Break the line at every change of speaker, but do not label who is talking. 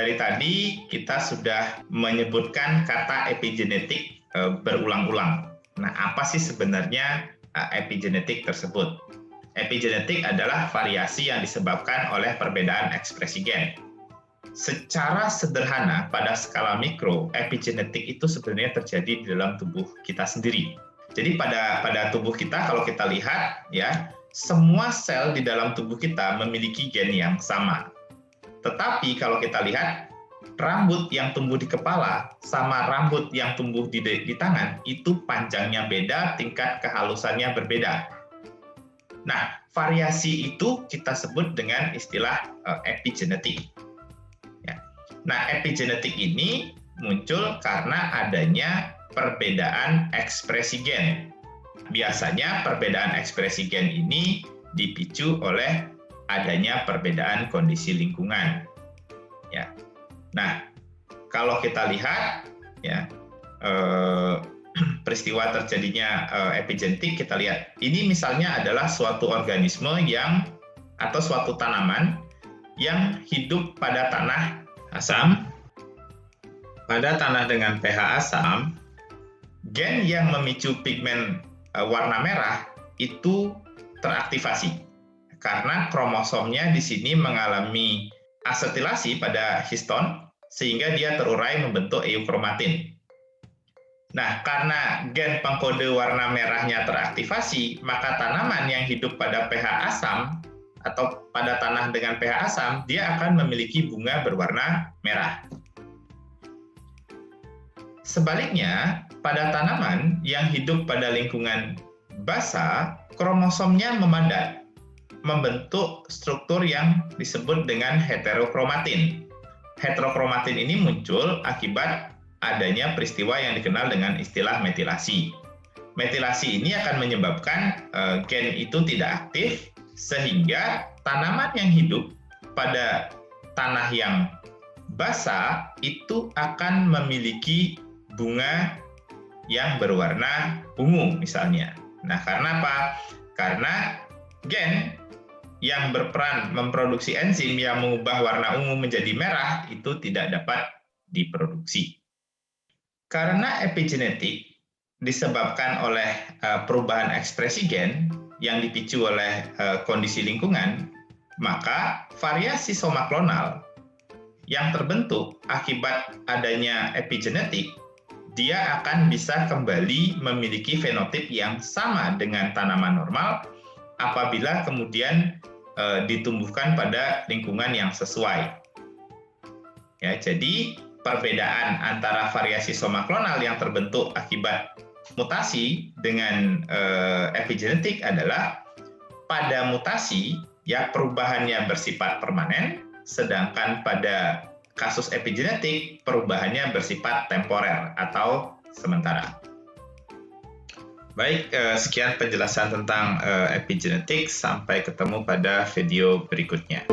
dari tadi kita sudah menyebutkan kata epigenetik berulang-ulang. Nah, apa sih sebenarnya epigenetik tersebut? Epigenetik adalah variasi yang disebabkan oleh perbedaan ekspresi gen. Secara sederhana, pada skala mikro, epigenetik itu sebenarnya terjadi di dalam tubuh kita sendiri. Jadi pada tubuh kita, kalau kita lihat, ya, semua sel di dalam tubuh kita memiliki gen yang sama. Tetapi kalau kita lihat, rambut yang tumbuh di kepala sama rambut yang tumbuh di tangan, itu panjangnya beda, tingkat kehalusannya berbeda. Nah, variasi itu kita sebut dengan istilah epigenetik. Ya. Nah, epigenetik ini muncul karena adanya perbedaan ekspresi gen. Biasanya perbedaan ekspresi gen ini dipicu oleh adanya perbedaan kondisi lingkungan. Ya. Nah, kalau kita lihat, ya, peristiwa terjadinya epigenetik, kita lihat ini misalnya adalah suatu organisme atau suatu tanaman yang hidup pada tanah asam. Pada tanah dengan pH asam, gen yang memicu pigmen warna merah itu teraktivasi karena kromosomnya di sini mengalami asetilasi pada histon sehingga dia terurai membentuk eukromatin. Nah, karena gen pengkode warna merahnya teraktivasi, maka tanaman yang hidup pada pH asam atau pada tanah dengan pH asam, dia akan memiliki bunga berwarna merah. Sebaliknya, pada tanaman yang hidup pada lingkungan basa, kromosomnya memadat, membentuk struktur yang disebut dengan heterokromatin. Heterokromatin ini muncul akibat adanya peristiwa yang dikenal dengan istilah metilasi. Metilasi ini akan menyebabkan gen itu tidak aktif, sehingga tanaman yang hidup pada tanah yang basah itu akan memiliki bunga yang berwarna ungu misalnya. Nah, karena apa? Karena gen yang berperan memproduksi enzim yang mengubah warna ungu menjadi merah itu tidak dapat diproduksi. Karena epigenetik disebabkan oleh perubahan ekspresi gen yang dipicu oleh kondisi lingkungan, maka variasi somaklonal yang terbentuk akibat adanya epigenetik, dia akan bisa kembali memiliki fenotip yang sama dengan tanaman normal apabila kemudian ditumbuhkan pada lingkungan yang sesuai. Ya, jadi perbedaan antara variasi somaklonal yang terbentuk akibat mutasi dengan epigenetik adalah pada mutasi ya perubahannya bersifat permanen, sedangkan pada kasus epigenetik perubahannya bersifat temporer atau sementara. Baik, sekian penjelasan tentang epigenetik. Sampai ketemu pada video berikutnya.